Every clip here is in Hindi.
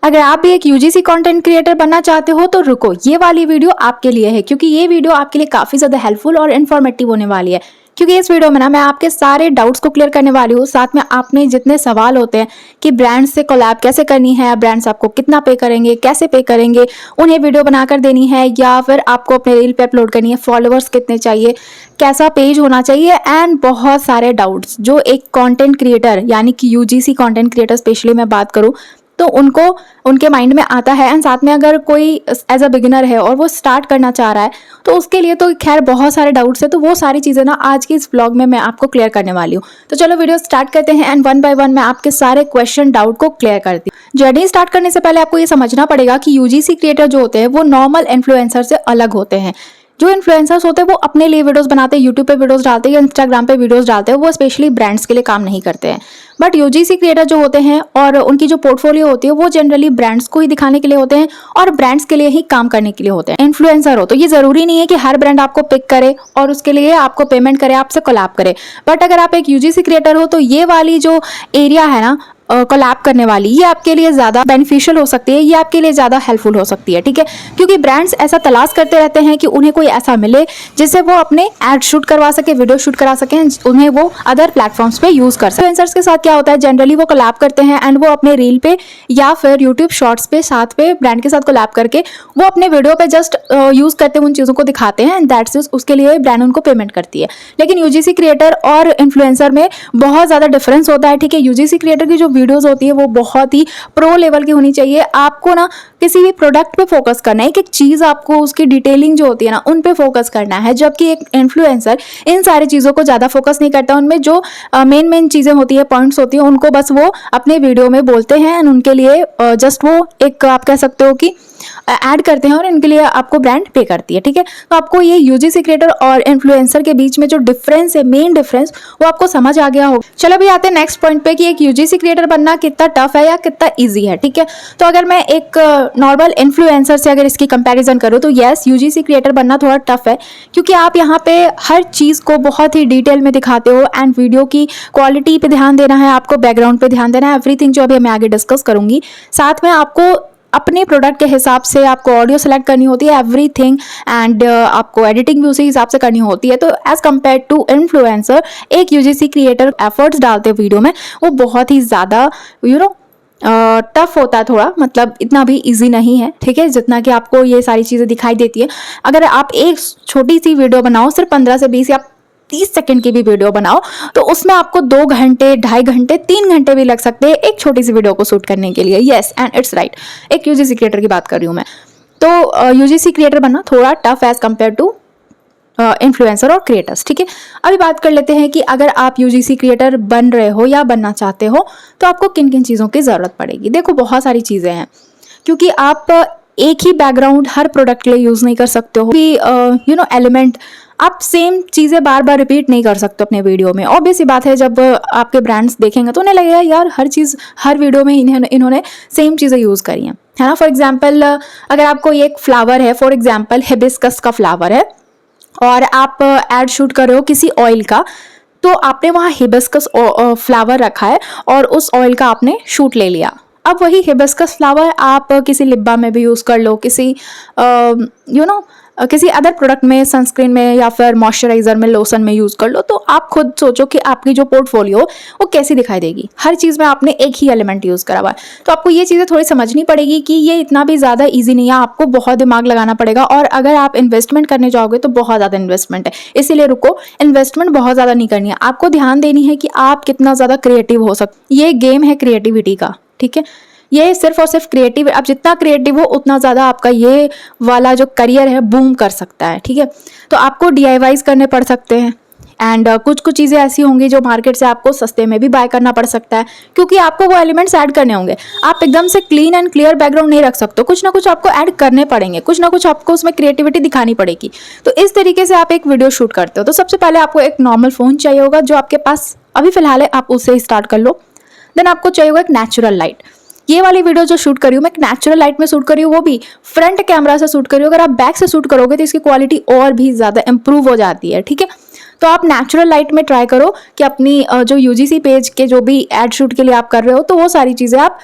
अगर आप भी एक यूजीसी कंटेंट क्रिएटर बनना चाहते हो तो रुको, ये वाली वीडियो आपके लिए है, क्योंकि ये वीडियो आपके लिए काफ़ी ज़्यादा हेल्पफुल और इन्फॉर्मेटिव होने वाली है। क्योंकि इस वीडियो में ना मैं आपके सारे डाउट्स को क्लियर करने वाली हूँ, साथ में आपने जितने सवाल होते हैं कि ब्रांड्स से कोलैब कैसे करनी है, ब्रांड्स आपको कितना पे करेंगे, कैसे पे करेंगे, उन्हें वीडियो बनाकर देनी है या फिर आपको अपने रील पे अपलोड करनी है, फॉलोअर्स कितने चाहिए, कैसा पेज होना चाहिए, एंड बहुत सारे डाउट्स जो एक कंटेंट क्रिएटर यानी कि यूजीसी कंटेंट क्रिएटर स्पेशली मैं बात करूँ तो उनको उनके माइंड में आता है। एंड साथ में अगर कोई एज अ बिगिनर है और वो स्टार्ट करना चाह रहा है तो उसके लिए तो खैर बहुत सारे डाउट्स है, तो वो सारी चीज़ें ना आज की इस व्लॉग में मैं आपको क्लियर करने वाली हूँ। तो चलो वीडियो स्टार्ट करते हैं एंड वन बाय वन मैं आपके सारे क्वेश्चन डाउट को क्लियर करती हूँ। जर्नी स्टार्ट करने से पहले आपको ये समझना पड़ेगा कि यूजीसी क्रिएटर जो होते हैं वो नॉर्मल इन्फ्लुएंसर से अलग होते हैं। जो इन्फ्लुएंसर्स होते हैं वो अपने लिए वीडियोस बनाते हैं, यूट्यूब पे वीडियोस डालते हैं या इंस्टाग्राम पे वीडियोस डालते हैं, वो स्पेशली ब्रांड्स के लिए काम नहीं करते हैं। बट यूजीसी क्रिएटर जो होते हैं और उनकी जो पोर्टफोलियो होती है वो जनरली ब्रांड्स को ही दिखाने के लिए होते हैं और ब्रांड्स के लिए ही काम करने के लिए होते हैं। इन्फ्लुएंसर हो तो ये जरूरी नहीं है कि हर ब्रांड आपको पिक करे और उसके लिए आपको पेमेंट करे, आपसे कोलैब करे। बट अगर आप एक यूजीसी क्रिएटर हो तो ये वाली जो एरिया है ना कोलैब करने वाली, ये आपके लिए ज़्यादा बेनिफिशियल हो सकती है, ये आपके लिए ज़्यादा हेल्पफुल हो सकती है, ठीक है। क्योंकि ब्रांड्स ऐसा तलाश करते रहते हैं कि उन्हें कोई ऐसा मिले जिससे वो अपने एड शूट करवा सके, वीडियो शूट करा सकें, उन्हें वो अदर प्लेटफॉर्म्स पे यूज़ कर सकें। इन्फ्लुएंसर्स के साथ क्या होता है, जनरली वो कोलैब करते हैं एंड वो अपने रील पे या फिर यूट्यूब शॉर्ट्स पे साथ पे ब्रांड के साथ कोलैब करके वो अपने वीडियो पे जस्ट यूज़ करते हुए उन चीज़ों को दिखाते हैं एंड दैट्स उसके लिए ब्रांड उनको पेमेंट करती है। लेकिन यूजीसी क्रिएटर और इन्फ्लुएंसर में बहुत ज़्यादा डिफरेंस होता है, ठीक है। यूजीसी क्रिएटर की जो वीडियोज़ होती है वो बहुत ही प्रो लेवल की होनी चाहिए। आपको ना किसी भी प्रोडक्ट पे फोकस करना है, एक एक चीज़ आपको उसकी डिटेलिंग जो होती है ना उन पे फोकस करना है, जबकि एक इन्फ्लुएंसर इन सारी चीज़ों को ज़्यादा फोकस नहीं करता। उनमें जो मेन चीज़ें होती है, पॉइंट्स होती है, उनको बस वो अपने वीडियो में बोलते हैं एंड उनके लिए जस्ट वो एक आप कह सकते हो कि ऐड करते हैं और इनके लिए आपको ब्रांड पे करती है, ठीक है। तो आपको ये यूजीसी क्रिएटर और इन्फ्लुएंसर के बीच में जो डिफरेंस है, मेन डिफरेंस, वो आपको समझ आ गया होगा। चलो अभी आते हैं नेक्स्ट पॉइंट पे कि एक यूजीसी क्रिएटर बनना कितना टफ है या कितना इजी है, ठीक है। तो अगर मैं एक नॉर्मल इन्फ्लुएंसर से अगर इसकी कंपैरिजन करूँ तो यस, यूजीसी क्रिएटर बनना थोड़ा टफ है, क्योंकि आप यहाँ पे हर चीज़ को बहुत ही डिटेल में दिखाते हो एंड वीडियो की क्वालिटी पे ध्यान देना है, आपको बैकग्राउंड पे ध्यान देना है, एवरीथिंग जो अभी मैं आगे डिस्कस करूंगी। साथ में आपको अपने प्रोडक्ट के हिसाब से आपको ऑडियो सेलेक्ट करनी होती है, एवरीथिंग, एंड आपको एडिटिंग भी उसी हिसाब से करनी होती है। तो एज कम्पेयर टू इन्फ्लुएंसर, एक यूजीसी क्रिएटर एफर्ट्स डालते हैं वीडियो में, वो बहुत ही ज़्यादा टफ होता है थोड़ा, मतलब इतना भी इजी नहीं है, ठीक है, जितना कि आपको ये सारी चीज़ें दिखाई देती है। अगर आप एक छोटी सी वीडियो बनाओ, सिर्फ 15 से 20 या 30 सेकंड की भी वीडियो बनाओ, तो उसमें आपको 2 घंटे, 2.5 घंटे, 3 घंटे भी लग सकते हैं एक छोटी सी वीडियो को शूट करने के लिए। यस, एंड इट्स राइट, एक यूजीसी क्रिएटर की बात कर रही हूँ मैं। तो यूजीसी क्रिएटर बनना थोड़ा tough as compared to influencer और क्रिएटर्स, ठीक है। अभी बात कर लेते हैं कि अगर आप यूजीसी क्रिएटर बन रहे हो या बनना चाहते हो तो आपको किन किन चीज़ों की ज़रूरत पड़ेगी। देखो, बहुत सारी चीज़ें हैं, क्योंकि आप एक ही बैकग्राउंड हर प्रोडक्ट के लिए यूज़ नहीं कर सकते हो। एलिमेंट आप सेम चीज़ें बार बार रिपीट नहीं कर सकते अपने वीडियो में। ऑब्वियस सी बात है, जब आपके ब्रांड्स देखेंगे तो उन्हें लगेगा यार हर चीज़, हर वीडियो में इन्होंने सेम चीज़ें यूज़ करी हैं, है ना। फॉर एग्जाम्पल, अगर आपको एक फ्लावर है, फॉर एग्जाम्पल हिबिस्कस का फ्लावर है और आप एड शूट कर रहे हो किसी ऑयल का, तो आपने वहाँ हिबिस्कस फ्लावर रखा है और उस ऑयल का आपने शूट ले लिया। अब वही हिबिस्कस फ्लावर आप किसी लिप बाम में भी यूज़ कर लो, किसी किसी अदर प्रोडक्ट में, सनस्क्रीन में या फिर मॉइस्चराइजर में, लोशन में यूज़ कर लो। तो आप खुद सोचो कि आपकी जो पोर्टफोलियो वो कैसी दिखाई देगी। हर चीज़ में आपने एक ही एलिमेंट यूज़ करा हुआ है, तो आपको ये चीज़ें थोड़ी समझनी पड़ेगी कि ये इतना भी ज़्यादा ईजी नहीं है, आपको बहुत दिमाग लगाना पड़ेगा। और अगर आप इन्वेस्टमेंट करने जाओगे तो बहुत ज़्यादा इन्वेस्टमेंट है, इसीलिए रुको, इन्वेस्टमेंट बहुत ज़्यादा नहीं करनी है। आपको ध्यान देनी है कि आप कितना ज़्यादा क्रिएटिव हो सकते। ये गेम है क्रिएटिविटी का, ठीक है। ये सिर्फ और सिर्फ क्रिएटिव, आप जितना क्रिएटिव हो उतना ज़्यादा आपका ये वाला जो करियर है बूम कर सकता है, ठीक है। तो आपको DIYs करने पड़ सकते हैं एंड कुछ चीज़ें ऐसी होंगी जो मार्केट से आपको सस्ते में भी बाय करना पड़ सकता है, क्योंकि आपको वो एलिमेंट्स ऐड करने होंगे। आप एकदम से क्लीन एंड क्लियर बैकग्राउंड नहीं रख सकते, कुछ ना कुछ आपको ऐड करने पड़ेंगे, कुछ ना कुछ आपको उसमें क्रिएटिविटी दिखानी पड़ेगी। तो इस तरीके से आप एक वीडियो शूट करते हो तो सबसे पहले आपको एक नॉर्मल फ़ोन चाहिए होगा जो आपके पास अभी फ़िलहाल है, आप उससे स्टार्ट कर लो। देन आपको चाहिए होगा एक नेचुरल लाइट। ये वाली वीडियो जो शूट करी हूँ मैं एक नेचुरल लाइट में शूट करी हूँ, वो भी फ्रंट कैमरा से शूट करी हूँ। अगर आप बैक से शूट करोगे तो इसकी क्वालिटी और भी ज़्यादा इंप्रूव हो जाती है, ठीक है। तो आप नेचुरल लाइट में ट्राई करो कि अपनी जो यूजीसी पेज के जो भी एड शूट के लिए आप कर रहे हो तो वो सारी चीज़ें आप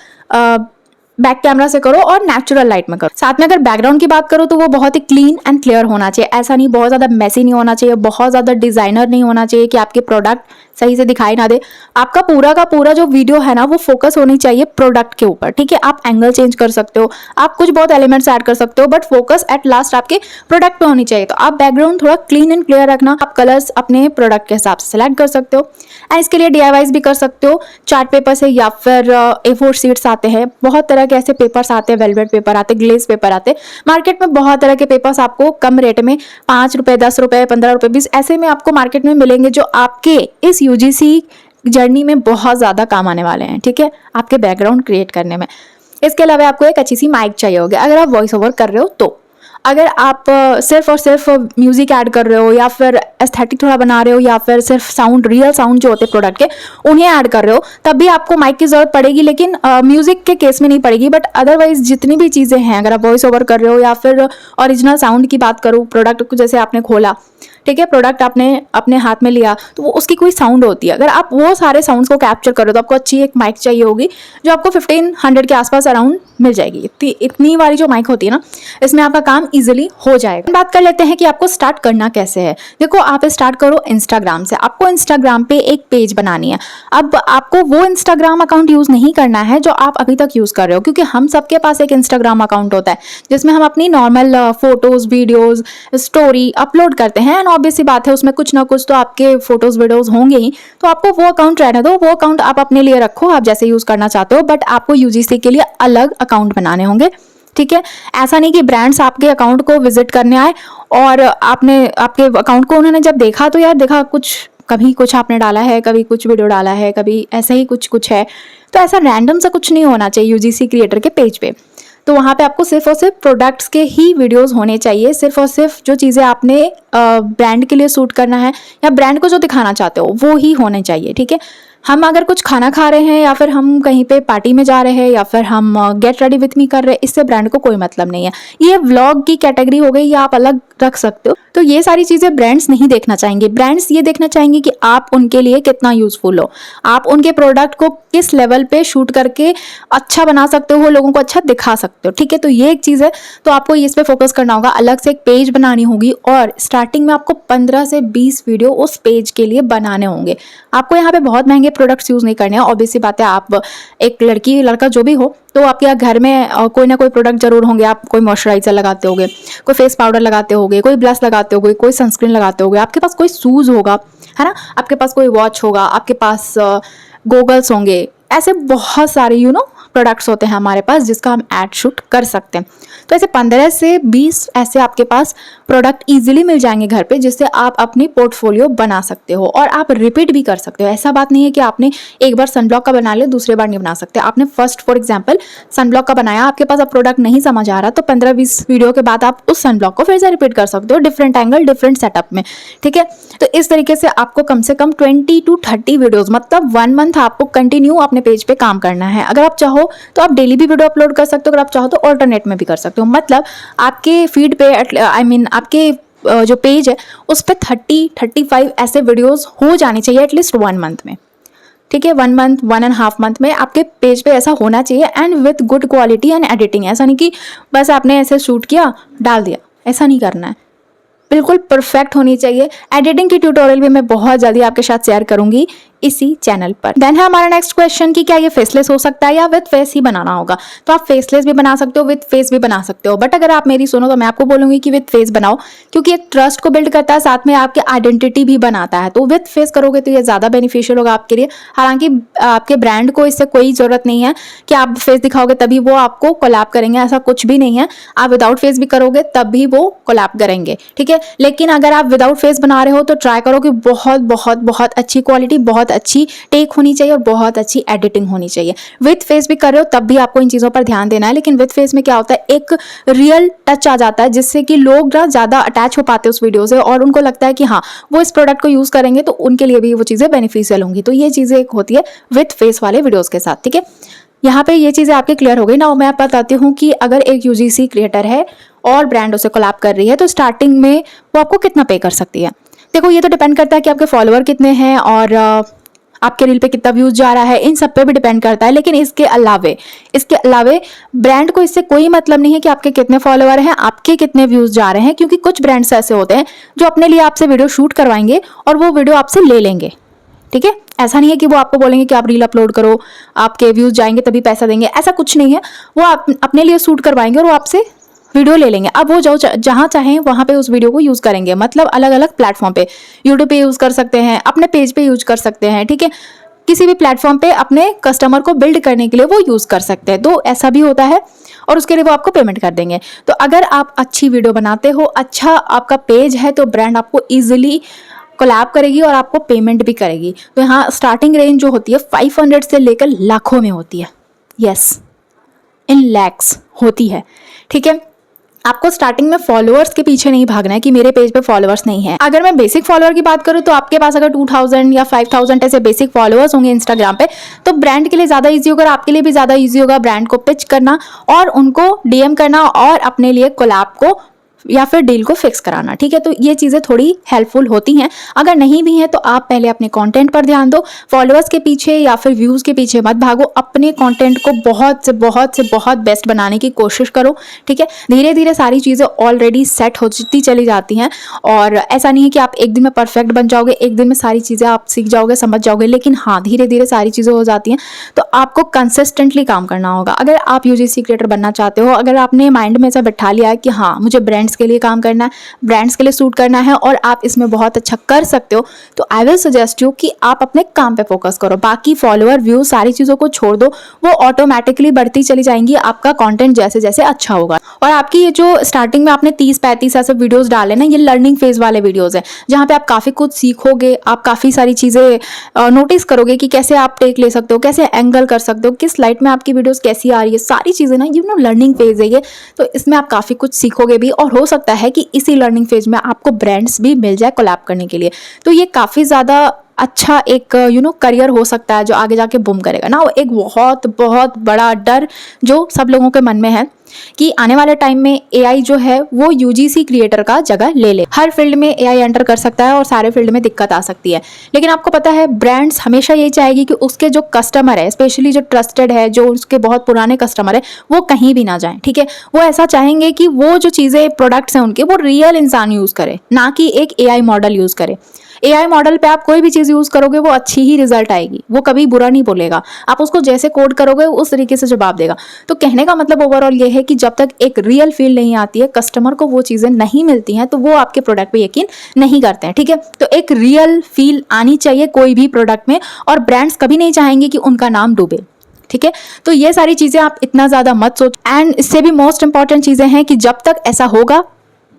बैक कैमरा से करो और नेचुरल लाइट में करो। साथ में अगर बैकग्राउंड की बात करो तो वो बहुत ही क्लीन एंड क्लियर होना चाहिए। ऐसा नहीं बहुत ज्यादा मेसी नहीं होना चाहिए, बहुत ज्यादा डिजाइनर नहीं होना चाहिए कि आपके प्रोडक्ट सही से दिखाई ना दे। आपका पूरा का पूरा जो वीडियो है ना वो फोकस होनी चाहिए प्रोडक्ट के ऊपर, ठीक है। आप एंगल चेंज कर सकते हो, आप कुछ बहुत एलिमेंट्स ऐड कर सकते हो, बट फोकस एट लास्ट आपके प्रोडक्ट पे होनी चाहिए। तो आप बैकग्राउंड थोड़ा क्लीन एंड क्लियर रखना। आप कलर्स अपने प्रोडक्ट के हिसाब से सिलेक्ट कर सकते हो एंड इसके लिए DIYs भी कर सकते हो। चार्ट पेपर से या फिर A4 शीट्स आते हैं, बहुत तरह के ऐसे पेपर्स आते हैं, वेलवेट पेपर आते हैं, ग्लेज पेपर आते हैं। मार्केट में बहुत तरह के पेपर्स आपको कम रेट में 5 रुपए, 10 रुपए, 15 रुपए, 20 ऐसे में आपको मार्केट में मिलेंगे, जो आपके इस UGC जर्नी में बहुत ज़्यादा काम आने वाले हैं, ठीक है, आपके बैकग्राउंड क्रिएट करने में। इसके अलावा आपको एक अच्छी सी माइक चाहिए होगी अगर आप वॉइस ओवर कर रहे हो तो। अगर आप सिर्फ और सिर्फ म्यूजिक ऐड कर रहे हो या फिर एस्थेटिक थोड़ा बना रहे हो या फिर सिर्फ साउंड, रियल साउंड जो होते हैं प्रोडक्ट के, उन्हें ऐड कर रहे हो, तब भी आपको माइक की जरूरत पड़ेगी, लेकिन म्यूजिक के केस में नहीं पड़ेगी। बट अदरवाइज जितनी भी चीज़ें हैं, अगर आप वॉइस ओवर कर रहे हो या फिर ओरिजिनल साउंड की बात करूँ, प्रोडक्ट को जैसे आपने खोला, ठीक है, प्रोडक्ट आपने अपने हाथ में लिया तो वो उसकी कोई साउंड होती है, अगर आप वो सारे साउंड्स को कैप्चर करो तो आपको अच्छी एक माइक चाहिए होगी जो आपको 1500 के आसपास अराउंड मिल जाएगी। इतनी वाली जो माइक होती है ना, इसमें आपका काम इजीली हो जाएगा। बात कर लेते हैं कि आपको स्टार्ट करना कैसे है। देखो, आप स्टार्ट करो इंस्टाग्राम से। आपको इंस्टाग्राम पे एक पेज बनानी है। अब आपको वो इंस्टाग्राम अकाउंट यूज नहीं करना है जो आप अभी तक यूज कर रहे हो, क्योंकि हम सबके पास एक इंस्टाग्राम अकाउंट होता है जिसमें हम अपनी normal photos, videos, story upload करते हैं। ऑब्वियस सी बात है, उसमें कुछ ना कुछ तो आपके फोटोज वीडियोस होंगे ही, तो आपको वो अकाउंट रहने दो। वो अकाउंट आप अपने लिए रखो, आप जैसे यूज करना चाहते हो, बट आपको UGC के लिए अलग अकाउंट बनाने होंगे, ठीक है। ऐसा नहीं कि ब्रांड्स आपके अकाउंट को विजिट करने आए और आपके अकाउंट को उन्होंने जब देखा तो यार देखा कभी कुछ आपने डाला है, कभी कुछ वीडियो डाला है, कभी ऐसे ही कुछ है। तो ऐसा रैंडम सा कुछ नहीं होना चाहिए UGC क्रिएटर के पेज पे। तो वहाँ पे आपको सिर्फ और सिर्फ प्रोडक्ट्स के ही वीडियोस होने चाहिए। सिर्फ और सिर्फ जो चीज़ें आपने ब्रांड के लिए सूट करना है या ब्रांड को जो दिखाना चाहते हो वो ही होने चाहिए, ठीक है। हम अगर कुछ खाना खा रहे हैं या फिर हम कहीं पे पार्टी में जा रहे हैं या फिर हम गेट रेडी विथ मी कर रहे हैं, इससे ब्रांड को कोई मतलब नहीं है। ये व्लॉग की कैटेगरी हो गई, या आप अलग रख सकते हो। तो ये सारी चीज़ें ब्रांड्स नहीं देखना चाहेंगे। ब्रांड्स ये देखना चाहेंगे कि आप उनके लिए कितना यूजफुल हो, आप उनके प्रोडक्ट को किस लेवल पे शूट करके अच्छा बना सकते हो, लोगों को अच्छा दिखा सकते हो, ठीक है। तो ये एक चीज़ है, तो आपको इस पे फोकस करना होगा। अलग से एक पेज बनानी होगी और स्टार्टिंग में आपको 15 से 20 वीडियो उस पेज के लिए बनाने होंगे। आपको यहाँ पे बहुत महंगे प्रोडक्ट्स यूज नहीं करने हैं। ऑब्वियस सी बात है, आप एक लड़की लड़का जो भी हो तो आपके घर में कोई ना कोई प्रोडक्ट जरूर होंगे। आप कोई मॉइस्चराइजर लगाते होगे, कोई फेस पाउडर लगाते होगे, कोई ब्लश लगाते होगे, कोई सनस्क्रीन लगाते होगे, आपके पास कोई शूज होगा, है ना, आपके पास कोई वॉच होगा, आपके पास गोगल्स होंगे। ऐसे बहुत सारे प्रोडक्ट्स होते हैं हमारे पास जिसका हम एड शूट कर सकते हैं। तो ऐसे 15 से 20 ऐसे आपके पास प्रोडक्ट इजीली मिल जाएंगे घर पे, जिससे आप अपनी पोर्टफोलियो बना सकते हो और आप रिपीट भी कर सकते हो। ऐसा बात नहीं है कि आपने एक बार सनब्लॉक का बना लिया, दूसरे बार नहीं बना सकते। आपने फर्स्ट फॉर एग्जांपल सनब्लॉक का बनाया, आपके पास अब प्रोडक्ट नहीं समझ आ रहा, तो 15-20 वीडियो के बाद आप उस सनब्लॉक को फिर से रिपीट कर सकते हो, डिफरेंट एंगल, डिफरेंट सेटअप में, ठीक है। तो इस तरीके से आपको कम से कम 20 to 30 वीडियोज, मतलब 1 मंथ आपको कंटिन्यू अपने पेज पे काम करना है। अगर आप चाहो तो आप डेली भी वीडियो अपलोड कर सकते हो, अगर आप चाहो तो ऑल्टरनेट में भी कर सकते हो। मतलब आपके फीड पे आपके जो पेज है उस पे 30-35 ऐसे वीडियोस हो जाने चाहिए एटलीस्ट 1 मंथ में, ठीक है। 1 मंथ, 1.5 मंथ में आपके पेज पे ऐसा होना चाहिए, and with good quality and editing. ऐसा नहीं कि बस आपने ऐसे शूट किया डाल दिया, ऐसा नहीं करना है, बिल्कुल परफेक्ट होनी चाहिए। एडिटिंग की ट्यूटोरियल भी मैं बहुत जल्दी आपके साथ शेयर करूंगी इसी चैनल पर। देन है हमारा नेक्स्ट क्वेश्चन कि क्या ये फेसलेस हो सकता है या विद फेस ही बनाना होगा। तो आप फेसलेस भी बना सकते हो, विद फेस भी बना सकते हो, बट अगर आप मेरी सुनो तो मैं आपको बोलूंगी कि विद फेस बनाओ, क्योंकि ये ट्रस्ट को बिल्ड करता है, साथ में आपके आइडेंटिटी भी बनाता है। तो विद फेस करोगे तो ये ज्यादा बेनिफिशियल होगा आपके लिए। हालांकि आपके ब्रांड को इससे कोई जरूरत नहीं है कि आप फेस दिखाओगे तभी वो आपको कोलैब करेंगे, ऐसा कुछ भी नहीं है। आप विदाउट फेस भी करोगे तब भी वो कोलैब करेंगे, ठीक है। लेकिन अगर आप विदाउट फेस बना रहे हो तो ट्राई करो कि बहुत बहुत बहुत अच्छी क्वालिटी, बहुत अच्छी टेक होनी चाहिए और बहुत अच्छी एडिटिंग होनी चाहिए। विद फेस भी कर रहे हो तब भी आपको इन चीजों पर ध्यान देना है, लेकिन विद फेस में क्या होता है, एक रियल टच आ जाता है जिससे कि लोग ना ज्यादा अटैच हो पाते हैं उस वीडियो से और उनको लगता है कि हाँ वो इस प्रोडक्ट को यूज करेंगे तो उनके लिए भी वो चीजें बेनिफिशियल होंगी। तो ये चीजें एक होती है विद फेस वाले वीडियोज के साथ, ठीक है। यहाँ पे ये चीजें आपके क्लियर हो गई ना। मैं आप बताती हूँ कि अगर एक UGC क्रिएटर है और ब्रांड उसे कोलैब कर रही है तो स्टार्टिंग में वो आपको कितना पे कर सकती है। देखो ये तो डिपेंड करता है कि आपके फॉलोअर कितने हैं और आपके रील पे कितना व्यूज जा रहा है, इन सब पे भी डिपेंड करता है। लेकिन इसके अलावे ब्रांड को इससे कोई मतलब नहीं है कि आपके कितने फॉलोअर हैं, आपके कितने व्यूज जा रहे हैं, क्योंकि कुछ ब्रांड्स ऐसे होते हैं जो अपने लिए आपसे वीडियो शूट करवाएंगे और वो वीडियो आपसे ले लेंगे। ठीक है, ऐसा नहीं है कि वो आपको बोलेंगे कि आप रील अपलोड करो, आपके व्यूज जाएंगे तभी पैसा देंगे, ऐसा कुछ नहीं है। वो अपने लिए शूट करवाएंगे और वो आपसे वीडियो ले लेंगे। अब वो जहां चाहें वहां पे उस वीडियो को यूज करेंगे, मतलब अलग अलग प्लेटफॉर्म पे, यूट्यूब पे यूज कर सकते हैं, अपने पेज पे यूज कर सकते हैं। ठीक है, किसी भी प्लेटफॉर्म पे अपने कस्टमर को बिल्ड करने के लिए वो यूज कर सकते हैं। तो ऐसा भी होता है और उसके लिए वो आपको पेमेंट कर देंगे। तो अगर आप अच्छी वीडियो बनाते हो, अच्छा आपका पेज है, तो ब्रांड आपको इजिली कोलैब करेगी और आपको पेमेंट भी करेगी। तो यहाँ स्टार्टिंग रेंज जो होती है 500 से लेकर लाखों में होती है। यस, इन लैक्स होती है। ठीक है, आपको स्टार्टिंग में फॉलोअर्स के पीछे नहीं भागना है कि मेरे पेज पे फॉलोअर्स नहीं है। अगर मैं बेसिक फॉलोअर की बात करूँ तो आपके पास अगर 2000 या 5000 ऐसे बेसिक फॉलोअर्स होंगे इंस्टाग्राम पे, तो ब्रांड के लिए ज़्यादा इजी होगा और आपके लिए भी ज़्यादा इजी होगा ब्रांड को पिच करना और उनको डीएम करना और अपने लिए कोलैब को या फिर डील को फिक्स कराना। ठीक है, तो ये चीज़ें थोड़ी हेल्पफुल होती हैं। अगर नहीं भी हैं तो आप पहले अपने कंटेंट पर ध्यान दो, फॉलोअर्स के पीछे या फिर व्यूज़ के पीछे मत भागो। अपने कंटेंट को बहुत बेस्ट बनाने की कोशिश करो। ठीक है, धीरे धीरे सारी चीज़ें ऑलरेडी सेट होती चली जाती हैं और ऐसा नहीं है कि आप एक दिन में परफेक्ट बन जाओगे, एक दिन में सारी चीज़ें आप सीख जाओगे, समझ जाओगे। लेकिन हाँ, धीरे धीरे सारी चीज़ें हो जाती हैं। तो आपको कंसिस्टेंटली काम करना होगा। अगर आप यूजीसी क्रिएटर बनना चाहते हो, अगर आपने माइंड में ऐसा बैठा लिया है कि हाँ मुझे ब्रांड्स के लिए काम करना है, ब्रांड्स के लिए सूट करना है और आप इसमें बहुत अच्छा कर सकते हो, तो आई विल सजेस्ट यू कि आप अपने काम पे फोकस करो। बाकी फॉलोअर, व्यू, सारी चीज़ों को छोड़ दो, वो ऑटोमेटिकली बढ़ती चली जाएंगी आपका कंटेंट जैसे जैसे अच्छा होगा। और आपकी ये जो स्टार्टिंग में आपने 30-35 ऐसे वीडियोस डाले ना, ये लर्निंग फेज वाले वीडियोस हैं, जहाँ पे आप काफ़ी कुछ सीखोगे, आप काफ़ी सारी चीज़ें नोटिस करोगे कि कैसे आप टेक ले सकते हो, कैसे एंगल कर सकते हो, किस लाइट में आपकी वीडियोस कैसी आ रही है, सारी चीज़ें ना लर्निंग फेज है ये। तो इसमें आप काफ़ी कुछ सीखोगे भी और हो सकता है कि इसी लर्निंग फेज में आपको ब्रांड्स भी मिल जाए कोलैब करने के लिए। तो ये काफ़ी ज़्यादा अच्छा एक करियर हो सकता है जो आगे जाके बूम करेगा ना। वो एक बहुत बड़ा डर जो सब लोगों के मन में है कि आने वाले टाइम में एआई जो है वो यूजीसी क्रिएटर का जगह ले ले। हर फील्ड में एआई एंटर कर सकता है और सारे फील्ड में दिक्कत आ सकती है। लेकिन आपको पता है ब्रांड्स हमेशा यही चाहेगी कि उसके जो कस्टमर है, स्पेशली जो ट्रस्टेड है, जो उसके बहुत पुराने कस्टमर है, वो कहीं भी ना जाएं। ठीक है, वो ऐसा चाहेंगे कि वो जो चीज़ें, प्रोडक्ट्स हैं उनके, वो रियल इंसान यूज़ करे, ना कि एक एआई मॉडल यूज़ करे। एआई मॉडल पे आप कोई भी चीज़ यूज़ करोगे वो अच्छी ही रिजल्ट आएगी, वो कभी बुरा नहीं बोलेगा। आप उसको जैसे कोड करोगे उस तरीके से जवाब देगा। तो कहने का मतलब ओवरऑल ये है कि जब तक एक रियल फील नहीं आती है, कस्टमर को वो चीज़ें नहीं मिलती हैं, तो वो आपके प्रोडक्ट पे यकीन नहीं करते हैं। ठीक है, तो एक रियल फील आनी चाहिए कोई भी प्रोडक्ट में और ब्रांड्स कभी नहीं चाहेंगे कि उनका नाम डूबे। ठीक है, तो ये सारी चीज़ें आप इतना ज़्यादा मत सोच। एंड इससे भी मोस्ट इंपॉर्टेंट चीज़ें हैं कि जब तक ऐसा होगा,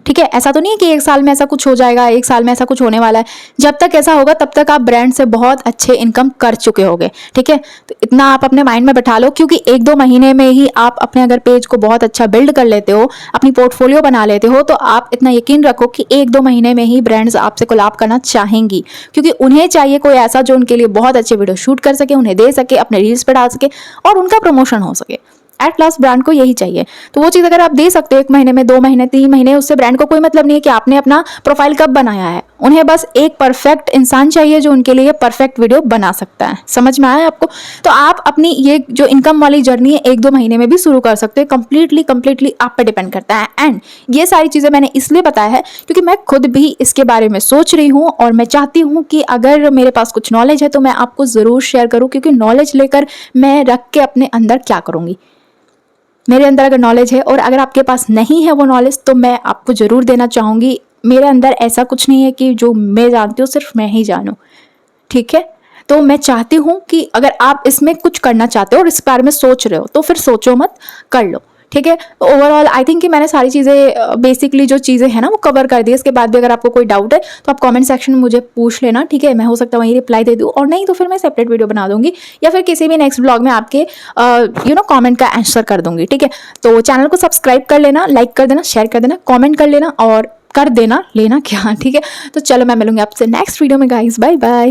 ठीक है, ऐसा तो नहीं है कि एक साल में ऐसा कुछ हो जाएगा, एक साल में ऐसा कुछ होने वाला है। जब तक ऐसा होगा तब तक आप ब्रांड से बहुत अच्छे इनकम कर चुके होगे। ठीक है, तो इतना आप अपने माइंड में बैठा लो, क्योंकि 1-2 महीने में ही आप अपने अगर पेज को बहुत अच्छा बिल्ड कर लेते हो, अपनी पोर्टफोलियो बना लेते हो, तो आप इतना यकीन रखो कि 1-2 महीने में ही ब्रांड्स आपसे कोलैब करना चाहेंगी, क्योंकि उन्हें चाहिए कोई ऐसा जो उनके लिए बहुत अच्छे वीडियो शूट कर सके, उन्हें दे सके, अपने रील्स पे डाल सके और उनका प्रमोशन हो सके। एट लास्ट ब्रांड को यही चाहिए। तो वो चीज़ अगर आप दे सकते हो 1 महीने में, 2 महीने, 3 महीने, उससे ब्रांड को कोई मतलब नहीं है कि आपने अपना प्रोफाइल कब बनाया है। उन्हें बस एक परफेक्ट इंसान चाहिए जो उनके लिए परफेक्ट वीडियो बना सकता है। समझ में आया आपको? तो आप अपनी ये जो इनकम वाली जर्नी है 1-2 महीने में भी शुरू कर सकते हो। कंप्लीटली आप पे डिपेंड करता है। एंड ये सारी चीज़ें मैंने इसलिए बताया है क्योंकि मैं खुद भी इसके बारे में सोच रही हूँ और मैं चाहती हूँ कि अगर मेरे पास कुछ नॉलेज है तो मैं आपको ज़रूर शेयर करूँ, क्योंकि नॉलेज लेकर मैं रख के अपने अंदर क्या करूँगी। मेरे अंदर अगर नॉलेज है और अगर आपके पास नहीं है वो नॉलेज, तो मैं आपको ज़रूर देना चाहूँगी। मेरे अंदर ऐसा कुछ नहीं है कि जो मैं जानती हूँ सिर्फ मैं ही जानूँ। ठीक है, तो मैं चाहती हूँ कि अगर आप इसमें कुछ करना चाहते हो और इस बारे में सोच रहे हो तो फिर सोचो मत, कर लो। ठीक है, तो ओवरऑल आई थिंक कि मैंने सारी चीज़ें बेसिकली जो चीज़ें हैं ना वो कवर कर दी। इसके बाद भी अगर आपको कोई डाउट है तो आप कमेंट सेक्शन में मुझे पूछ लेना। ठीक है, मैं हो सकता है वहीं रिप्लाई दे दूँ, और नहीं तो फिर मैं सेपरेट वीडियो बना दूंगी या फिर किसी भी नेक्स्ट ब्लॉग में आपके कमेंट का आंसर कर दूंगी। ठीक है, तो चैनल को सब्सक्राइब कर लेना, लाइक कर देना, शेयर कर देना, कॉमेंट कर लेना और कर देना, लेना क्या। ठीक है, तो चलो मैं मिलूंगी आपसे नेक्स्ट वीडियो में गाइस। Bye bye.